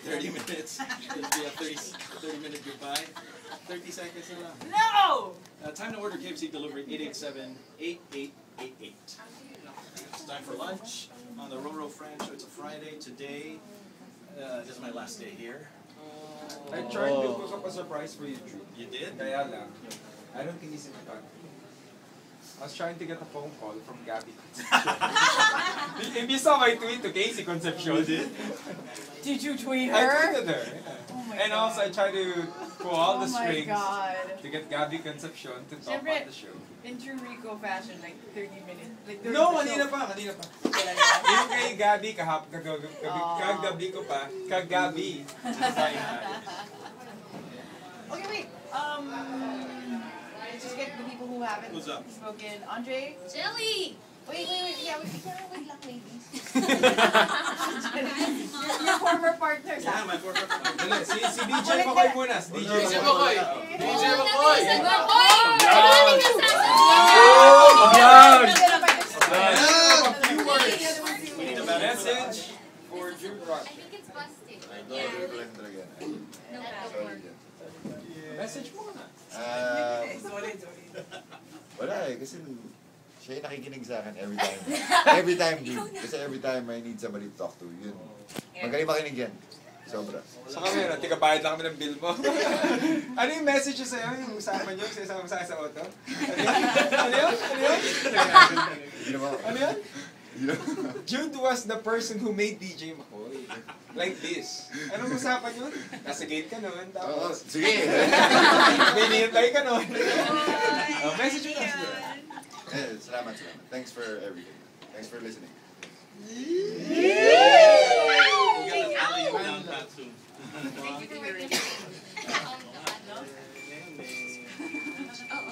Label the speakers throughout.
Speaker 1: 30 minutes. It'll be a 30-minute goodbye. 30 seconds na lang.
Speaker 2: No!
Speaker 1: Time to order KFC delivery 887-8888. It's time for lunch on the RoRoFran show. It's a Friday. Today, this is my last day here.
Speaker 3: I tried to cook up a surprise for you, Jude.
Speaker 1: You did?
Speaker 3: Kaya lang, I don't think he's in the country. I was trying to get a phone call from Gabby Concepcion. If you saw my tweet to Casey Concepcion,
Speaker 2: Did you tweet her?
Speaker 3: I tweeted her.
Speaker 2: Oh my
Speaker 3: And
Speaker 2: God.
Speaker 3: also I tried to pull all the strings
Speaker 2: God.
Speaker 3: to get Gabby Concepcion to talk
Speaker 2: Siyempre,
Speaker 3: on the show.
Speaker 2: in true Rico fashion, like 30 minutes. Like 30
Speaker 3: No,
Speaker 2: minutes.
Speaker 3: kanina pa. Yung kay Gabby, kagabi ko pa, kagabi.
Speaker 2: Okay, wait. Just get the people who haven't spoken. Andre?
Speaker 4: Jelly!
Speaker 2: Wait. Yeah, wait lang, ladies. your former partners,
Speaker 1: Yeah, my former partner.
Speaker 3: Si DJ Makoy muna. DJ Makoy. DJ Makoy. Message for Jude Rocha.
Speaker 4: I think it's busted.
Speaker 3: Message muna.
Speaker 2: Sorry.
Speaker 5: Wala eh, kasi siya yung nakikinig sa akin every time. Every time, dude. Kasi every time I need somebody to talk to, yun. Magaling makinig yan. Sobra.
Speaker 3: Sa camera, tiga-bayad lang kami ng bill mo. Ano yung message nyo sa'yo? Yung usapan nyo? Sa sa auto? Ano yun? Ano yun? Jude was the person who made DJ Makoy. Like this. Anong usapan yun? Nasa gate ka nun,
Speaker 5: Oo,
Speaker 3: tapos...
Speaker 5: sige.
Speaker 3: May nihintay ka nun. Message mo na.
Speaker 5: Salamat. Thanks for everything. Thanks for listening.
Speaker 1: We'll get the alley down pat soon.
Speaker 2: Thank you for waiting.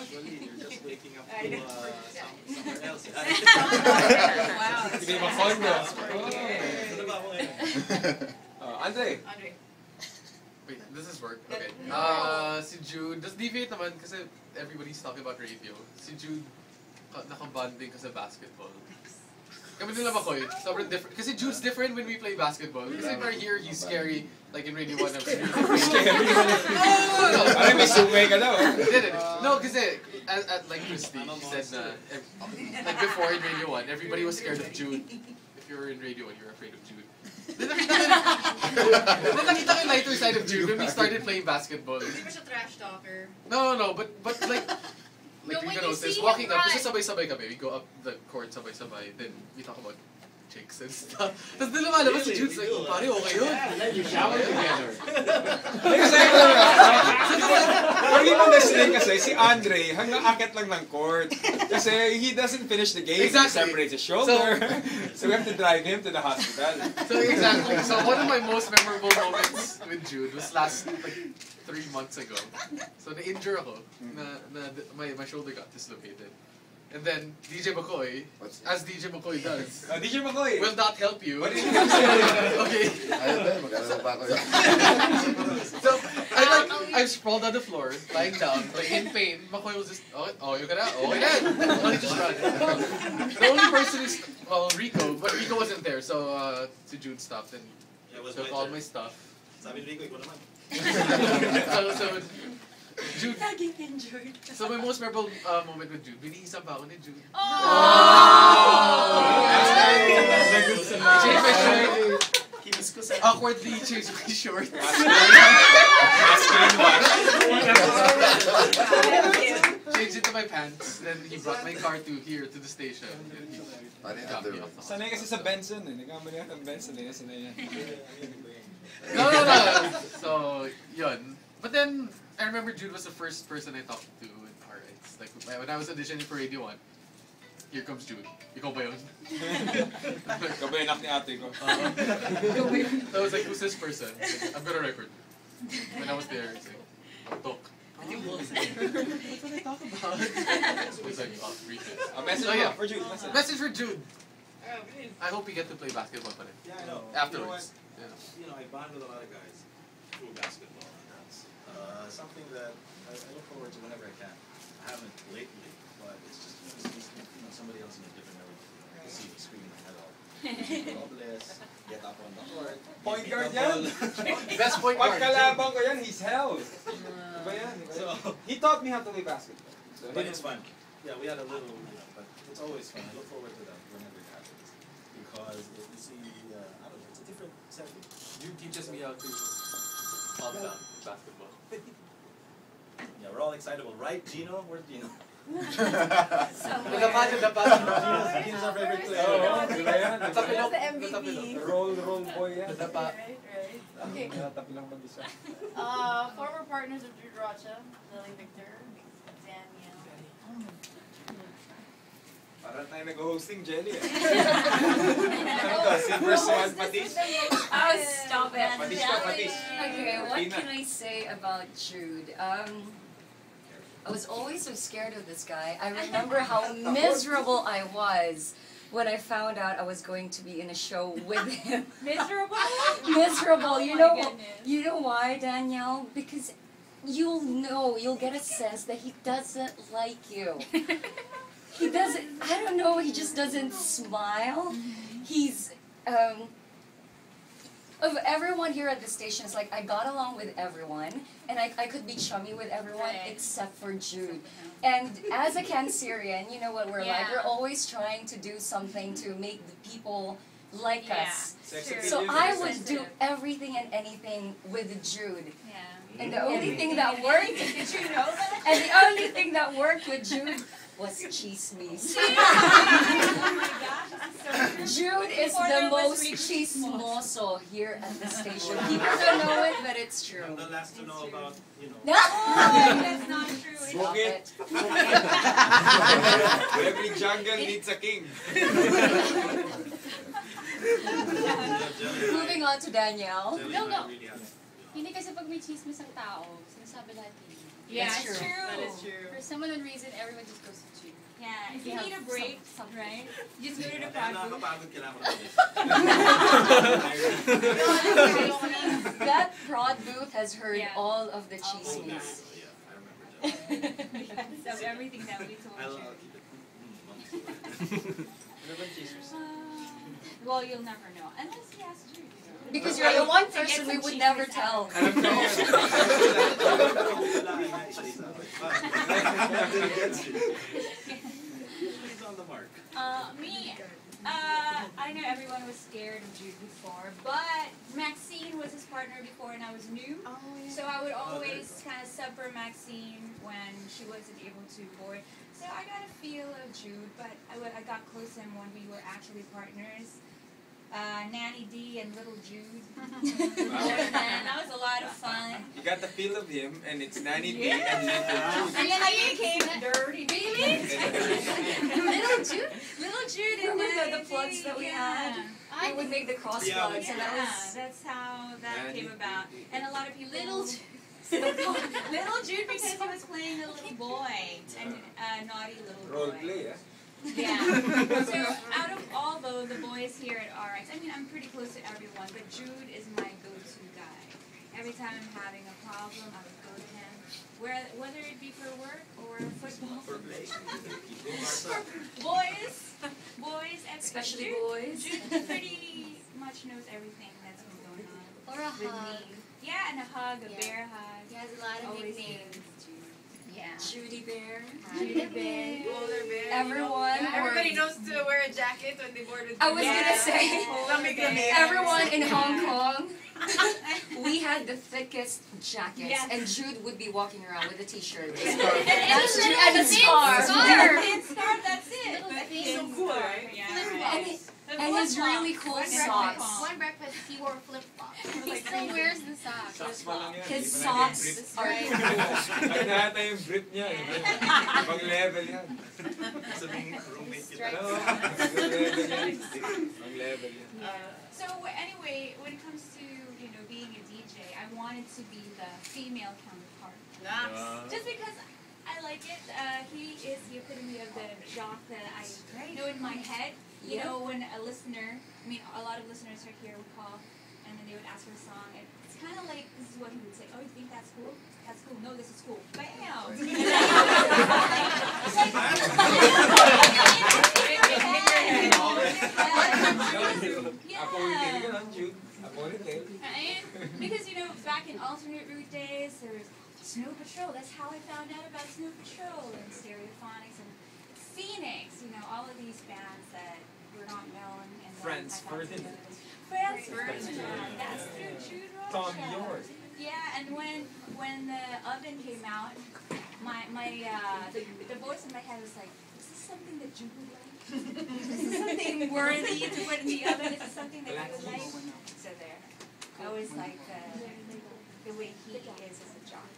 Speaker 1: Usually, you're just waking up to somewhere else.
Speaker 2: Wow.
Speaker 3: Sige, makondo.
Speaker 1: Ano ba ako ngayon?
Speaker 3: Andre.
Speaker 6: Wait, this is work. Okay. Si Jude, just deviate naman kasi everybody's talking about radio. Si Jude, nakabonding ka sa basketball. Kami nila Makoy, sobrang different. Kasi Jude's different when we play basketball. Kasi right here, he's scary. Like in Radio 1, I'm scary. No.
Speaker 3: Parang may sumay ka daw.
Speaker 6: No, kasi, like Christy, she said na, like before in Radio 1, everybody was scared of Jude. If you were in Radio 1, you were afraid of Jude. Then nakita ko yung lighter side of Jude when we started playing basketball.
Speaker 4: Hindi ko siya trash talker.
Speaker 6: No, but like
Speaker 4: No,
Speaker 6: we
Speaker 4: when
Speaker 6: can
Speaker 4: you
Speaker 6: notice,
Speaker 4: see
Speaker 6: walking
Speaker 4: him
Speaker 6: up,
Speaker 4: run.
Speaker 6: kasi sabay-sabay kami, we go up the court sabay-sabay, then we talk about chicks and stuff. Tapos din lumalabas si Jude's like, oh, pare, okay yun.
Speaker 1: You shower together.
Speaker 3: For him listening kasi, si Andre, hanggang akit lang ng court. Kasi he doesn't finish the game.
Speaker 6: Exactly.
Speaker 3: He separates his shoulder. So we have to drive him to the hospital.
Speaker 6: So exactly. So one of my most memorable moments with Jude was last, like, 3 months ago. So na-injure ako, my shoulder got dislocated. And then DJ McCoy, as DJ McCoy does,
Speaker 3: DJ Makoy.
Speaker 6: will not help you.
Speaker 3: What did you say?
Speaker 6: Okay.
Speaker 5: Ayun ba, mag-alala pa ako yun.
Speaker 6: So I sprawled on the floor, lying down, like in pain. McCoy was just, oh, you gonna, okay then. Oh, he just run. The only person is, well, Rico, but Rico wasn't there, so Jude stopped and took all my stuff.
Speaker 1: Sabi ni Rico, ikaw naman.
Speaker 6: So Jude.
Speaker 2: Naging injured.
Speaker 6: So my most memorable moment with Jude, binihisan pa ako ni Jude. Change my shirt. Awkwardly changed my shorts. Changed it to my pants. Then he brought my car to here to the station. And he got me off the
Speaker 3: Sanay kasi sa Benson eh. Nagkamali ako ng Benson eh. Sanay yan.
Speaker 6: No. So, yun. But then, I remember Jude was the first person I talked to in RX. Like, when I was auditioning for Radio 1, here comes Jude. Ikaw ba yun?
Speaker 3: Ikaw ba yung anak ni ate ko?
Speaker 6: I was like, who's this person? Like, I'm gonna record. When I was there, it's like, talk. What did I talk about? It's like, read this.
Speaker 3: A message for Jude.
Speaker 6: Message for Jude. I hope we get to play basketball pa rin.
Speaker 1: Yeah, I know.
Speaker 6: Afterwards.
Speaker 1: You know, I bond with a lot of guys through basketball, and that's something that I look forward to whenever I can. I haven't lately, but it's just somebody else in a different area. You see me screaming my head off. God bless, get up on the court,
Speaker 3: Point guard yan.
Speaker 6: Best point guard.
Speaker 3: Pagkalabang ko yan, he's hell. Diba yan?
Speaker 1: So-
Speaker 3: He taught me how to play basketball. So,
Speaker 1: But it's fun. Yeah, we had a little, but it's always fun. I look forward to that whenever it happens. Because if you see, I don't know, it's a different setting.
Speaker 6: You teaches me how to calm down basketball.
Speaker 1: Yeah, we're all excitable, right, Gino? Where's Gino? Gino's our favorite player.
Speaker 3: Oo, diba yan?
Speaker 2: That's the MVP.
Speaker 3: Roll boy yan.
Speaker 2: Right. Okay.
Speaker 3: Tapi lang mag-isa.
Speaker 2: Former partners of Jude Rocha, Lily Victor, Danielle.
Speaker 3: Para tayo nag-hosting jelly eh. Ano to? Silver Swan Patis?
Speaker 7: Oh, stop it.
Speaker 3: Patis ka, patis.
Speaker 7: Okay, what can I say about Jude? I was always so scared of this guy. I remember how miserable I was when I found out I was going to be in a show with him.
Speaker 2: Miserable?
Speaker 7: Miserable.
Speaker 2: Oh
Speaker 7: You
Speaker 2: my
Speaker 7: know,
Speaker 2: goodness.
Speaker 7: you know why, Danielle? Because you'll get a sense that he doesn't like you. He doesn't. I don't know. He just doesn't smile. He's of everyone here at the station, it's like I got along with everyone, and I could be chummy with everyone
Speaker 2: Right.
Speaker 7: except for Jude. And as a Cancerian, you know what we're like.
Speaker 2: Yeah.
Speaker 7: We're always trying to do something to make the people like
Speaker 2: Yeah.
Speaker 7: us.
Speaker 3: Sex
Speaker 2: True.
Speaker 3: appeal
Speaker 7: So
Speaker 3: yun,
Speaker 7: I
Speaker 3: eh.
Speaker 7: would do everything and anything with Jude.
Speaker 2: Yeah.
Speaker 7: And the only thing that worked,
Speaker 2: Did you know that?
Speaker 7: and the only thing that worked with Jude was chismis.
Speaker 2: Oh my gosh, this is so true.
Speaker 7: Jude is
Speaker 2: Before
Speaker 7: the
Speaker 2: there was
Speaker 7: most
Speaker 2: really
Speaker 7: chismoso here at the station. People don't know it, but it's true.
Speaker 1: I'm the last to know about, you know.
Speaker 2: Oh, that's not true. It's
Speaker 7: Stop it.
Speaker 3: Every jungle needs a king.
Speaker 7: Moving on to Danielle.
Speaker 4: No. Hindi kasi pag may chismis ang tao, sinasabi lahat yun.
Speaker 2: Yeah,
Speaker 7: That's
Speaker 2: it's
Speaker 7: true.
Speaker 2: true.
Speaker 4: That is true. For some unknown reason, everyone just goes to Jude.
Speaker 2: Yeah, if you
Speaker 4: have
Speaker 2: need a break,
Speaker 4: something.
Speaker 2: right? Just go to the
Speaker 1: Kaya
Speaker 2: park.
Speaker 1: nakakapagod kailangan ko
Speaker 7: That prod booth has heard
Speaker 2: Yeah.
Speaker 7: all of the
Speaker 1: Yeah,
Speaker 7: chismis.
Speaker 1: I remember that.
Speaker 2: Of everything that we told
Speaker 1: I'll
Speaker 2: you.
Speaker 1: keep it.
Speaker 3: Ano ba chismis?
Speaker 2: Well, you'll never know. Unless you ask Jude.
Speaker 7: Because you're the one person we would never tell.
Speaker 3: Alam ko yun.
Speaker 1: He's on the mark.
Speaker 2: Me, I know everyone was scared of Jude before, but Maxine was his partner before and I was new.
Speaker 4: Oh, yeah.
Speaker 2: So I would always kind of sub for Maxine when she wasn't able to board. So I got a feel of Jude, but I got close to him when we were actually partners. Nanny D and Little Jude. And that was a lot of fun.
Speaker 3: You got the feel of him, and it's Nanny B
Speaker 2: Yeah.
Speaker 3: and Little Jude.
Speaker 2: And then I became dirty. Really?
Speaker 7: Little Jude?
Speaker 2: Little Jude and
Speaker 7: Remember
Speaker 2: Nanny
Speaker 7: the plugs
Speaker 2: D,
Speaker 7: that we
Speaker 2: yeah.
Speaker 7: had? We would make the cross
Speaker 1: Yeah,
Speaker 7: plugs, and that
Speaker 2: Yeah,
Speaker 7: was
Speaker 2: that's how that
Speaker 3: Nanny
Speaker 2: came about. And a lot of people.
Speaker 4: Little
Speaker 2: Little Jude because he was playing a little boy, and naughty little
Speaker 3: Role
Speaker 2: boy.
Speaker 3: play, eh?
Speaker 2: Yeah. So out of all the boys here at RX, I mean I'm pretty close to everyone, but Jude is my go-to guy. Every time I'm having a problem, I would go to him. Whether it be for work or football.
Speaker 1: For me.
Speaker 2: Boys,
Speaker 7: Especially
Speaker 2: Jude,
Speaker 7: boys.
Speaker 2: Jude pretty much knows everything that's been going on
Speaker 4: Or a
Speaker 2: with
Speaker 4: hug.
Speaker 2: me. Yeah, and a hug, a
Speaker 4: Yeah.
Speaker 2: bear hug.
Speaker 4: He has a lot of
Speaker 2: Always
Speaker 4: nicknames.
Speaker 2: Yeah.
Speaker 7: Judy Bear.
Speaker 2: Judy Bear.
Speaker 4: Polar bear.
Speaker 7: Everyone.
Speaker 2: Everybody
Speaker 7: or-
Speaker 2: knows to wear a jacket when they board with
Speaker 7: I was
Speaker 2: Yeah.
Speaker 7: gonna say,
Speaker 2: Lamig na bear.
Speaker 7: everyone in Hong Kong, we had the thickest jackets,
Speaker 2: Yes.
Speaker 7: and Jude would be walking around with a t-shirt.
Speaker 2: And
Speaker 7: That's
Speaker 2: it's
Speaker 7: Jude,
Speaker 2: a
Speaker 7: and a scarf.
Speaker 2: Thin scarf, that's it.
Speaker 4: Little
Speaker 2: But
Speaker 4: thin
Speaker 2: thin
Speaker 4: scarf.
Speaker 2: scarf. Yeah,
Speaker 4: Flip
Speaker 2: right.
Speaker 7: And
Speaker 2: The
Speaker 7: and his
Speaker 2: flip-flop.
Speaker 7: really cool
Speaker 2: One
Speaker 7: socks.
Speaker 4: One breakfast, he wore flip-flops. He still wears the socks.
Speaker 3: Socks pa lang yan.
Speaker 7: His
Speaker 3: Di pa
Speaker 7: socks
Speaker 3: natin
Speaker 7: are
Speaker 3: brief. Pag nahata yung brief niya, ibang level yan.
Speaker 1: Sabing roommate kita.
Speaker 3: No, ibang level yan. Ibang level yan.
Speaker 2: So anyway, when it comes to being a DJ, I wanted to be the female counterpart. Just because I like it. He is the epitome of the jock that I know in my head. You know, when a listener, I mean, a lot of listeners are here would call, and then they would ask for a song. And it's kind of like, this is what he would say, oh, you think that's cool? That's cool. No, this is cool. Bam!
Speaker 3: Ako hindi ka nun, Jude. ponytail.
Speaker 2: Because back in alternate route days, there was Snow Patrol. That's how I found out about Snow Patrol and Stereophonics and Phoenix. All of these bands that were not known. And
Speaker 3: Franz Ferdinand.
Speaker 2: Franz Ferdinand. That's through Jude Rocha.
Speaker 3: Tom York.
Speaker 2: Yeah, and when the oven came out, the voice in my head was like, is this something that Jude would like? Is this something worthy to put in the oven? Is this something that you would like? So there. I always like the way he is as a jock.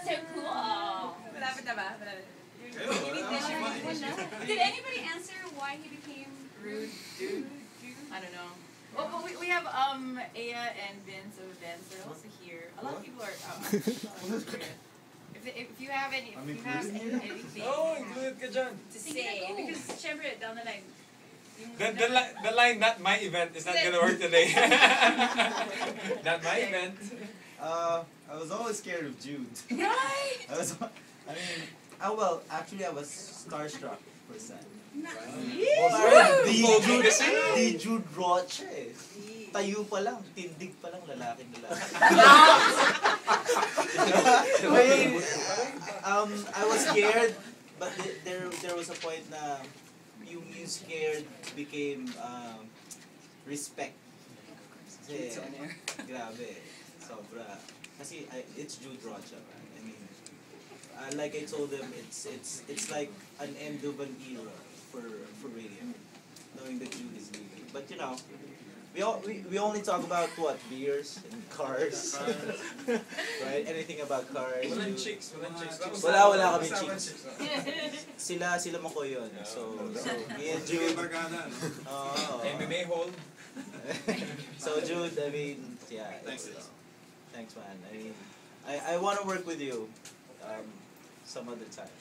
Speaker 2: So cool.
Speaker 8: Malapit na ba?
Speaker 2: Did anybody answer why he became
Speaker 8: Rude dude? I don't know. Well, but we have Aya and Vince. So Vince, they're also here. A lot of people are. If you have anything
Speaker 3: Oh, include ka dyan.
Speaker 8: to say, because syempre down the line.
Speaker 3: The line, not my event, is not gonna work today. Not my event.
Speaker 9: I was always scared of Jude.
Speaker 2: Right.
Speaker 9: Well, actually, I was starstruck for that. Di Jude Rocha eh. Tayo pa lang, tindig pa lang, lalaking lalaki. I was scared, but there was a point na yung scared became respect. Kasi, grabe, sobra. Kasi it's Jude Rocha, man. Like I told them, it's like an end of an era for radio, knowing that Jude is leaving. But we only talk about what, beers and cars, right? Anything about cars.
Speaker 3: Walang chicks.
Speaker 9: Wala kami chicks. Sila mo ko yun. So me and Jude.
Speaker 3: MMA hold.
Speaker 9: So Jude, yeah. Thanks, man. I want to work with you. Some other time.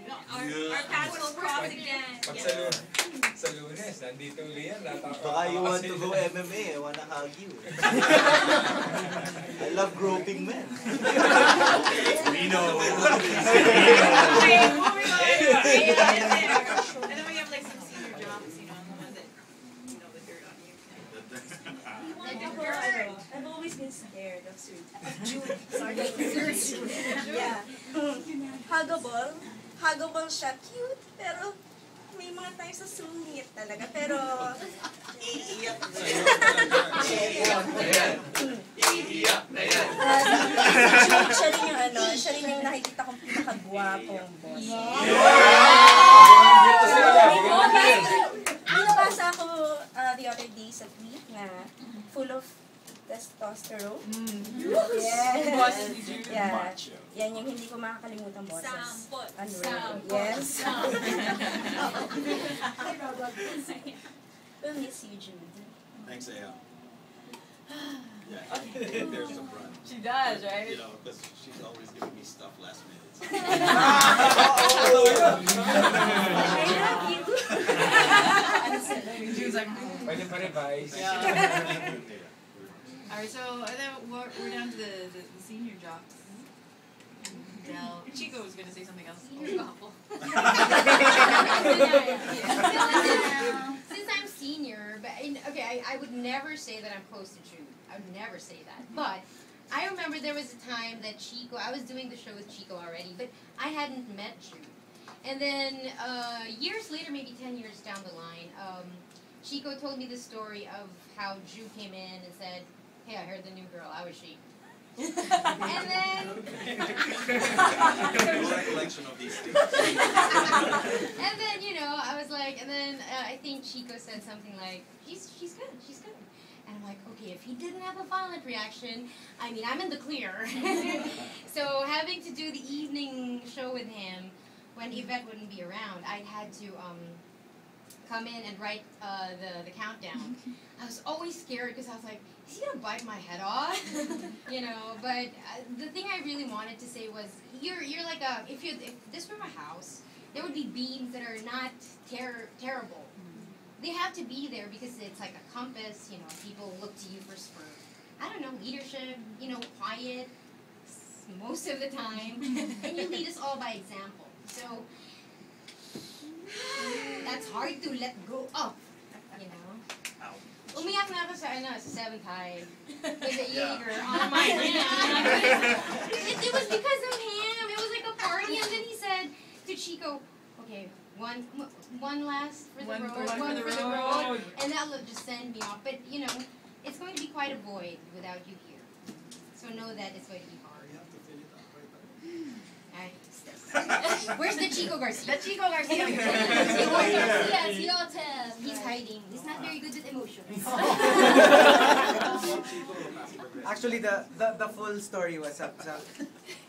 Speaker 2: Our paths will cross again.
Speaker 3: Sa Lunes, nandito uli yan.
Speaker 9: Baka you want to go MMA, I want to hug you. I love groping men.
Speaker 1: We know.
Speaker 8: And then we have like some senior jobs, the ones that, the dirt on you.
Speaker 10: I've always been scared of Jude. Sorry. Yeah. Huggable siya. Cute, pero may mga times na sungit talaga. Pero, iiyak na yan.
Speaker 5: Iiyak na yan.
Speaker 10: Siya rin yung nakikita kong pinakagwapong boss. Nabasa ako the other day sa tweet na full of testosterone. Yes. Yeah. Yan yung hindi ko makakalimutan, bosses. Unreal. Yes. We'll miss you, Jude.
Speaker 1: Thanks, Aya. Yeah, there's some run.
Speaker 8: She does, right?
Speaker 1: Because she's always giving me stuff last minute.
Speaker 8: Jude's like,
Speaker 3: Pwede pa revise.
Speaker 8: Alright, so and then we're down to the senior jocks. Chico was gonna say something else.
Speaker 11: Since I'm senior, but I would never say that I'm close to Jude. I would never say that. But I remember there was a time that Chico, I was doing the show with Chico already, but I hadn't met Jude. And then years later, maybe 10 years down the line, Chico told me the story of how Jude came in and said, "Hey, I heard the new girl. How is she?" And then
Speaker 1: Recollection of these things.
Speaker 11: and then I was like, and then I think Chico said something like, she's good. And I'm like, okay, if he didn't have a violent reaction, I'm in the clear. So having to do the evening show with him when Yvette wouldn't be around, I'd had to come in and write the countdown. I was always scared because I was like, is he gonna bite my head off? But the thing I really wanted to say was, you're like if this were a house, there would be beams that are not terrible. They have to be there because it's like a compass. People look to you for I don't know, leadership. Quiet most of the time, and you lead us all by example. So that's hard to let go of. umiyak na ako sa, sa 7th high. With the Jaeger on my hand. It was because of him. It was like a party, and then he said to Chico, okay, one last for the road, one for the road, and that will just send me off. But, you know, it's going to be quite a void without you here. So know that it's going to be hard. Where's the Chico Garcia?
Speaker 8: The Chico Garcia.
Speaker 11: Chico Garcia, si Otem. He's hiding. He's not very good with emotions.
Speaker 12: Actually, the full story was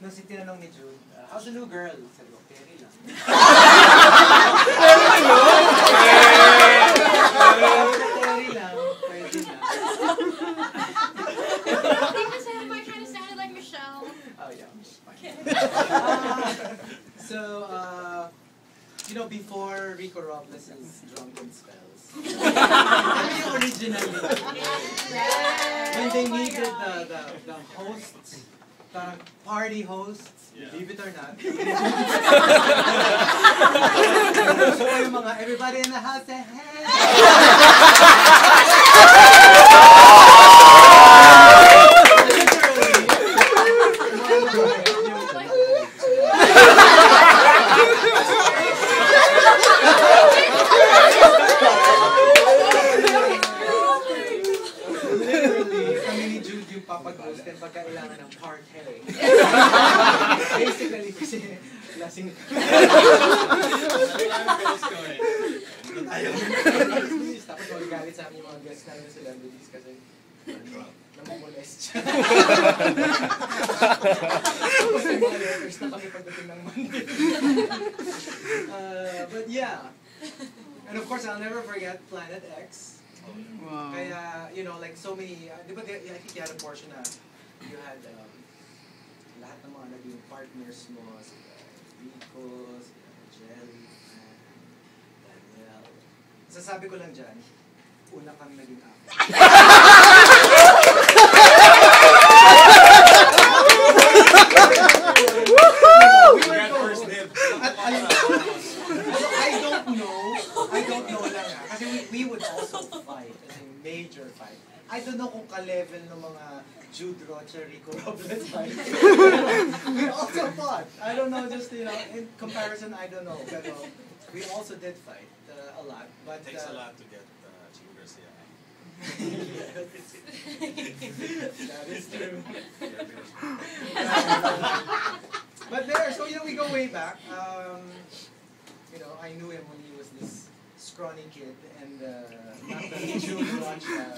Speaker 12: nung tinanong ni Jude, how's the new girl? Sabi ko, Terry lang. Terry lang, pwede na.
Speaker 11: Because I kind of sounded like Michelle.
Speaker 12: Oh, yeah. So, you know, before Rico Robles' drunken spells, originally, when they needed the hosts, parang party hosts, believe it or not, so yung mga everybody in the house say, hey! Papag-hostin pag kailangan ng party. Basically, kasi lasing tapos magalit sa amin yung mga guests namin na celebrities kasi namumolest siya. Tapos yung mga letters na kami pagdating ng Monday. But yeah. And of course, I'll never forget Planet X. Wow. Kaya, you know, like so many, di ba, I think you had a portion na you had lahat ng mga naging partners mo, si Rico, si Jelly, Daniel. Sasabi ko lang dyan, una kang naging ako. I don't know lang kasi we would also fight, as a major fight. I don't know kung ka-level ng mga Jude Rocha, Rico Robles fight. We also fought. I don't know, just, you know, in comparison, I don't know. Pero we also did fight a lot. But,
Speaker 1: it takes a lot to get Chico Garcia.
Speaker 12: That is true. But there, so, you know, we go way back. You know, I knew him when he was this scrawny kid, and not the Jude Rocha,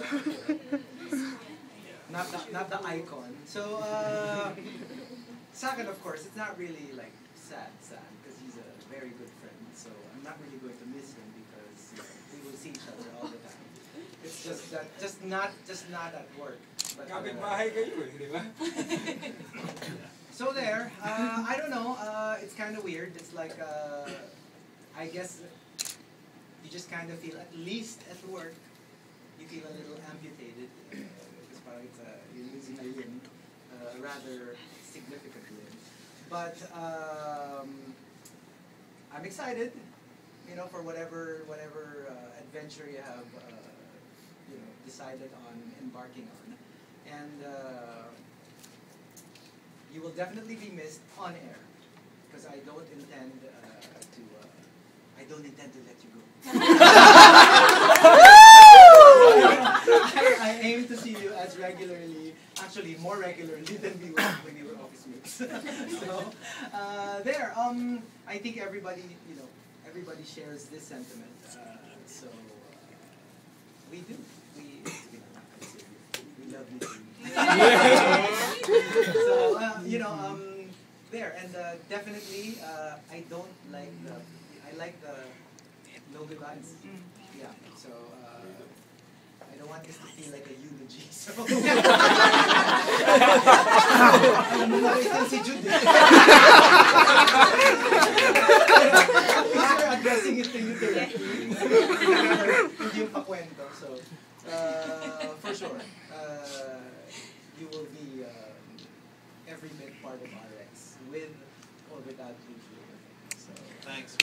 Speaker 12: not the icon. So, sa akin, of course, it's not really like sad, because he's a very good friend. So I'm not really going to miss him because we will see each other all the time. It's just that, just not at work. But, so there, I don't know. It's kind of weird. It's like. I guess you just kind of feel, at least at work, you feel a little amputated. Because you're losing a limb, a rather significant limb. But I'm excited, you know, for whatever adventure you have, you know, decided on embarking on, and you will definitely be missed on air, because I don't intend to. I don't intend to let you go. I aim to see you as regularly, actually more regularly than we were when we were office mates. So there, I think everybody, you know, everybody shares this sentiment. So we do. We love you. So you know, there, and definitely, I don't like the. I like the no goodbyes. Yeah, so I don't want this to feel like a eulogy. So I'm not si Jude. We're addressing it to you directly. Hindi yung pakwento. So for sure, you will be every bit part of RX, with or without you. So
Speaker 1: thanks.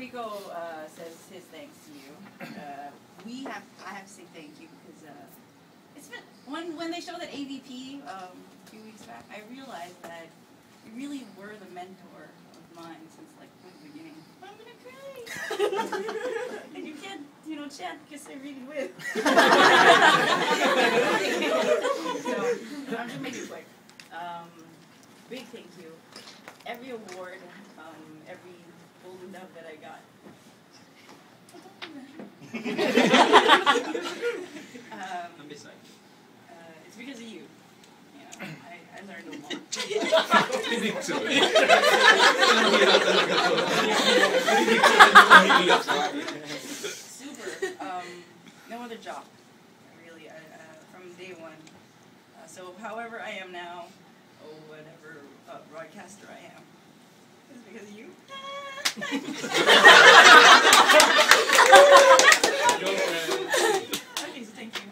Speaker 8: Rico says his thanks to you, I have to say thank you because it's been when they showed that AVP a few weeks back, I realized that you really were the mentor of mine since like the beginning. I'm gonna cry. And you can't, chat because I really will. So I'm just making it quick. Big thank you. Every award, every golden dove that I got.
Speaker 1: I'm beside
Speaker 8: It's because of you. I learned a lot. Super. No other job, really, from day one. So however I am now, or whatever broadcaster I am, it's because of you. Okay, so thank you.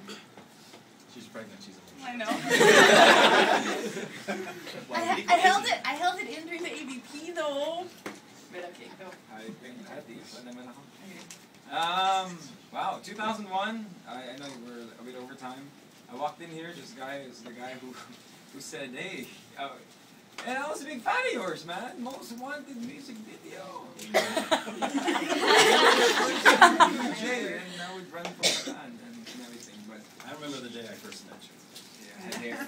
Speaker 1: She's pregnant. She's a
Speaker 8: I know. I held it in during the AVP though. But okay, go.
Speaker 3: I think wow, 2001. I know we're a bit over time. I walked in here. This guy is the guy who said, "Hey." And I was a big fan of yours, man. Most wanted music video. And I would run for the band and everything. But
Speaker 1: I remember the day I first met you.
Speaker 3: Yeah,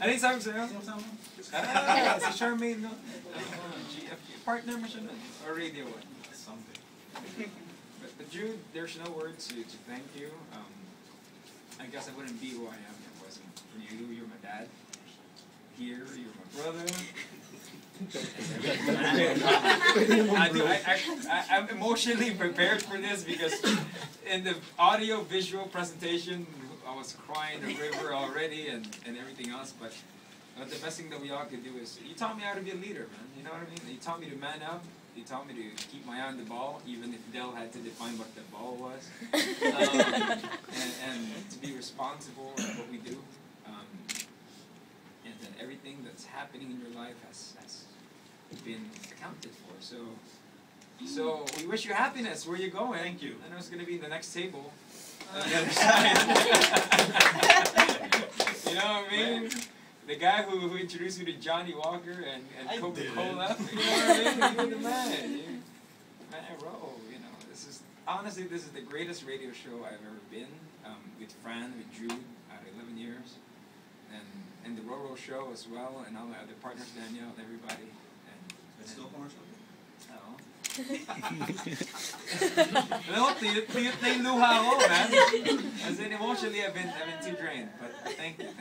Speaker 3: ano yung sabi ko sa'yo? Si Charmaine, no? GFK. Partner mo siya nun? Or radio one?
Speaker 1: Something.
Speaker 3: But Jude, there's no words to thank you. I guess I wouldn't be who I am if it wasn't for you. You're my dad. Here, you're my brother. I'm emotionally prepared for this because in the audio-visual presentation, I was crying a river already and everything else. But the best thing that we all could do is, you taught me how to be a leader, man. You know what I mean? You taught me to man up. You taught me to keep my eye on the ball, even if Dell had to define what the ball was. And to be responsible in what we do. And that everything that's happening in your life has been accounted for. So we wish you happiness where you're going.
Speaker 1: Thank you.
Speaker 3: I know it's going to be in the next table on the other side. You know what I mean? The guy who introduced me to Johnny Walker and Coca-Cola. You know what I mean? You're the man. Man, honestly, this is the greatest radio show I've ever been. With Fran, with Jude, out of 11 years. And the RoRo show as well, and all my other partners, Danielle, and everybody.
Speaker 1: It's still commercial?
Speaker 3: Oo. No, tuyot na yung luha ko, man. As in, emotionally, I've been too drained. But thank you.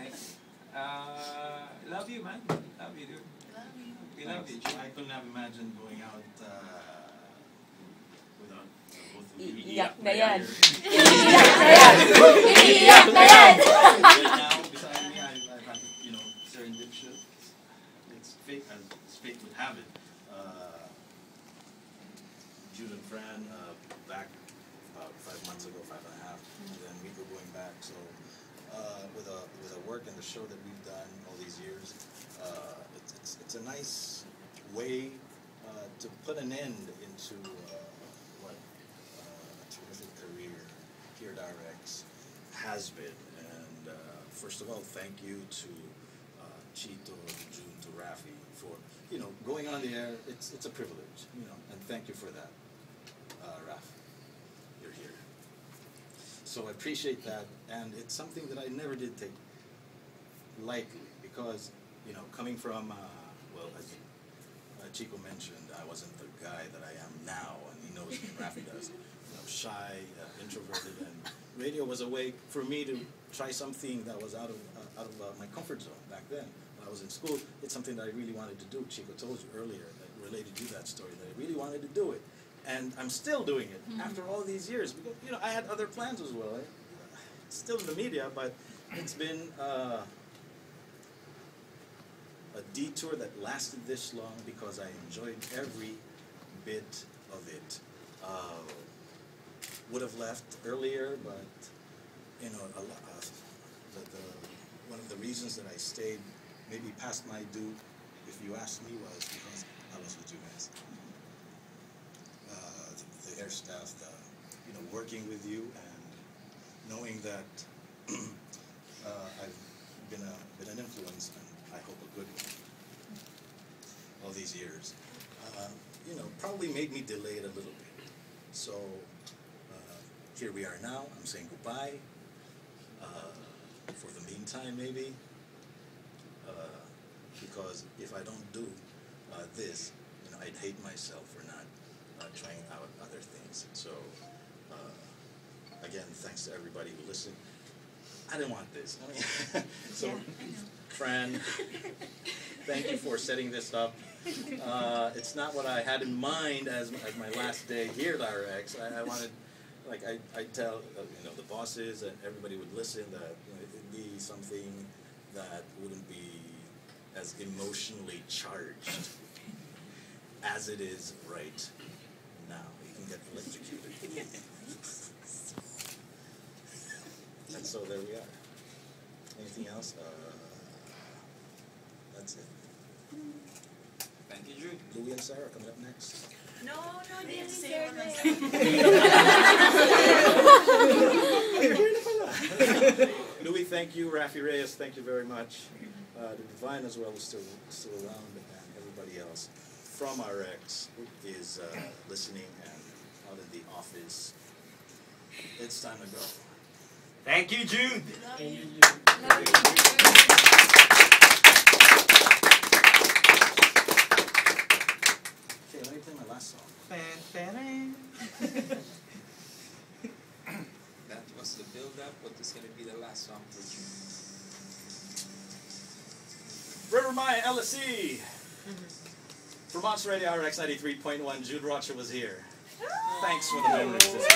Speaker 3: Love you, man. Love you, dude. We love you.
Speaker 1: I couldn't have imagined going out without both of you.
Speaker 10: Iiyak na yan.
Speaker 1: Iiyak na yan! Right now, beside me, I've had, serendipitous. It's fate, as fate would have it. Jude and Fran, back about 5 months ago, 5.5, and then we were going back. So, with the work and the show that we've done all these years, it's a nice way to put an end into what a terrific career here at RX has been. And first of all, thank you to Chito, to Jude, to Rafi for going on the air. It's a privilege, and thank you for that, Raf. You're here. So I appreciate that, and it's something that I never did take lightly because coming from well, as Chico mentioned, I wasn't the guy that I am now, and he knows me, Rafi does. Shy, introverted, and radio was a way for me to try something that was out of my comfort zone back then. When I was in school, it's something that I really wanted to do. Chico told you earlier, that related to that story, that I really wanted to do it. And I'm still doing it after all these years. Because, I had other plans as well. It's still in the media, but it's been a detour that lasted this long because I enjoyed every bit of it. Would have left earlier, but one of the reasons that I stayed maybe past my due, if you ask me, was because I was with you guys. air staff, working with you and knowing that I've been an influence, and I hope a good one, all these years. Probably made me delay it a little bit. So here we are now. I'm saying goodbye. For the meantime, maybe. Because if I don't do this, I'd hate myself for not trying out other things. So again, thanks to everybody who listened. I didn't want this. So, Fran, thank you for setting this up. It's not what I had in mind as my last day here at RX. I wanted, I tell the bosses and everybody would listen that it'd be something that wouldn't be as emotionally charged as it is right now. You can get electrocuted. And so there we are. Anything else? That's it.
Speaker 3: Thank you, Jude.
Speaker 1: Louie and Sarah coming up next.
Speaker 8: No,
Speaker 10: They have to say
Speaker 1: Louie, thank you. Rafi Reyes, thank you very much. The Divine as well is still around, and everybody else from RX is listening and out in the office. It's time to go.
Speaker 3: Thank you, Jude.
Speaker 8: Love you.
Speaker 1: Okay, let me play my last song.
Speaker 3: That was the build-up. What is going to be the last song for Jude?
Speaker 1: River Maya LSE. For Monster Radio RX 93.1, Jude Rocha was here. Thanks for the memories.